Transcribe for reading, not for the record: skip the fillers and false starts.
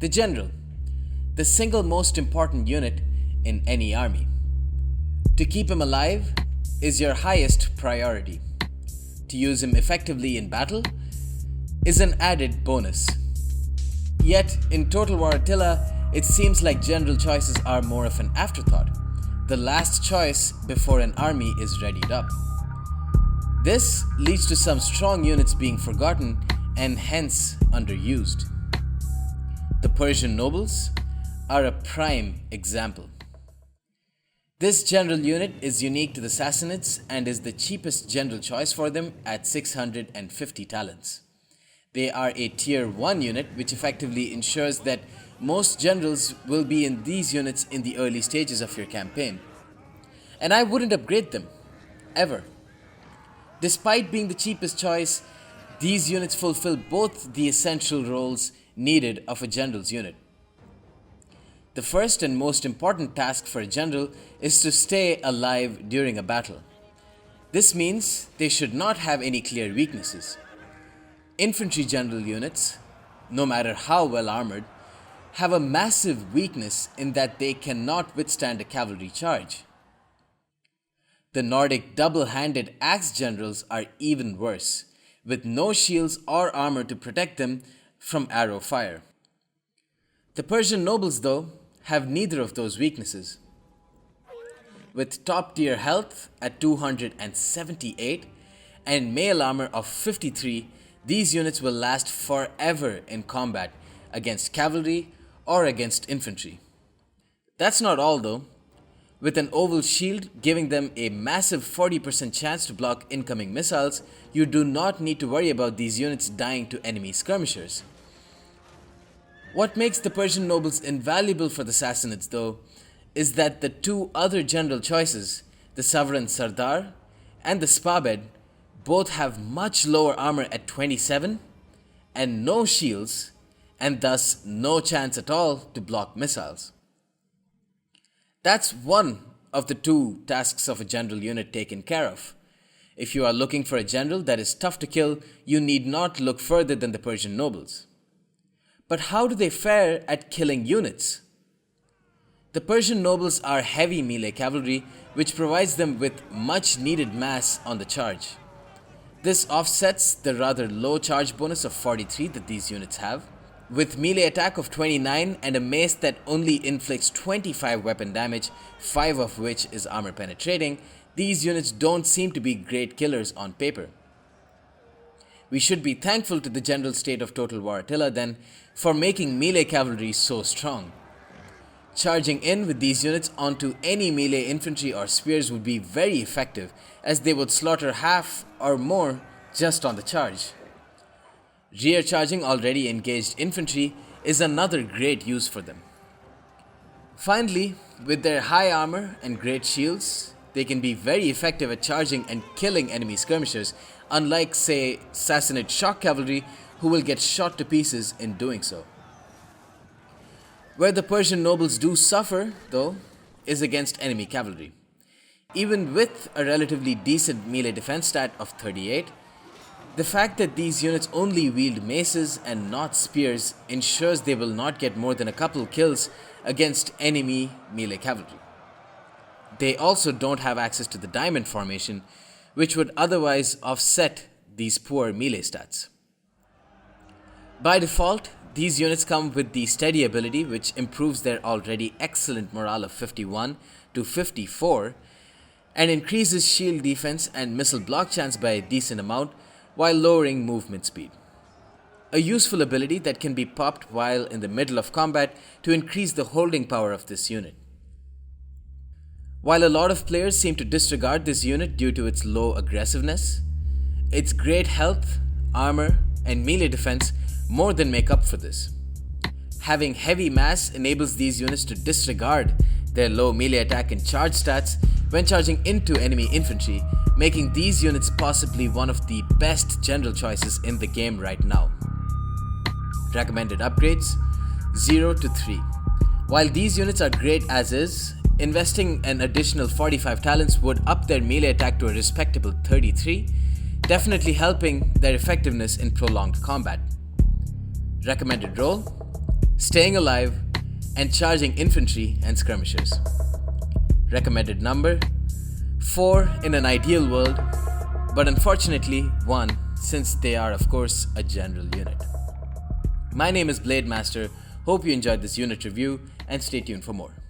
The general, the single most important unit in any army. To keep him alive is your highest priority. To use him effectively in battle is an added bonus. Yet, in Total War Attila, it seems like general choices are more of an afterthought, the last choice before an army is readied up. This leads to some strong units being forgotten and hence underused. The Persian Nobles are a prime example. This general unit is unique to the Sassanids and is the cheapest general choice for them at 650 talents. They are a tier 1 unit which effectively ensures that most generals will be in these units in the early stages of your campaign. And I wouldn't upgrade them, ever. Despite being the cheapest choice, these units fulfill both the essential roles needed of a general's unit. The first and most important task for a general is to stay alive during a battle. This means they should not have any clear weaknesses. Infantry general units, no matter how well armored, have a massive weakness in that they cannot withstand a cavalry charge. The Nordic double-handed axe generals are even worse, with no shields or armor to protect them from arrow fire. The Persian nobles, though, have neither of those weaknesses. With top-tier health at 278 and mail armor of 53, these units will last forever in combat against cavalry or against infantry. That's not all though. With an oval shield giving them a massive 40% chance to block incoming missiles, you do not need to worry about these units dying to enemy skirmishers. What makes the Persian nobles invaluable for the Sassanids though, is that the two other general choices, the Sovereign Sardar and the Spabed, both have much lower armor at 27 and no shields, and thus no chance at all to block missiles. That's one of the two tasks of a general unit taken care of. If you are looking for a general that is tough to kill, you need not look further than the Persian nobles. But how do they fare at killing units? The Persian nobles are heavy melee cavalry, which provides them with much needed mass on the charge. This offsets the rather low charge bonus of 43 that these units have. With melee attack of 29 and a mace that only inflicts 25 weapon damage, 5 of which is armor penetrating, these units don't seem to be great killers on paper. We should be thankful to the general state of Total War Attila then for making melee cavalry so strong. Charging in with these units onto any melee infantry or spears would be very effective, as they would slaughter half or more just on the charge. Rear charging already engaged infantry is another great use for them. Finally, with their high armor and great shields, they can be very effective at charging and killing enemy skirmishers, unlike, say, Sassanid shock cavalry, who will get shot to pieces in doing so. Where the Persian nobles do suffer, though, is against enemy cavalry. Even with a relatively decent melee defense stat of 38, the fact that these units only wield maces and not spears ensures they will not get more than a couple kills against enemy melee cavalry. They also don't have access to the diamond formation, which would otherwise offset these poor melee stats. By default, these units come with the steady ability, which improves their already excellent morale of 51 to 54 and increases shield defense and missile block chance by a decent amount while lowering movement speed. A useful ability that can be popped while in the middle of combat to increase the holding power of this unit. While a lot of players seem to disregard this unit due to its low aggressiveness, its great health, armor, and melee defense more than make up for this. Having heavy mass enables these units to disregard their low melee attack and charge stats when charging into enemy infantry, making these units possibly one of the best general choices in the game right now. Recommended upgrades 0 to 3. While these units are great as is, investing an additional 45 talents would up their melee attack to a respectable 33, definitely helping their effectiveness in prolonged combat. Recommended role staying alive, and charging infantry and skirmishers. Recommended number 4 in an ideal world, but unfortunately 1 since they are of course a general unit. My name is Blade Master. Hope you enjoyed this unit review and stay tuned for more.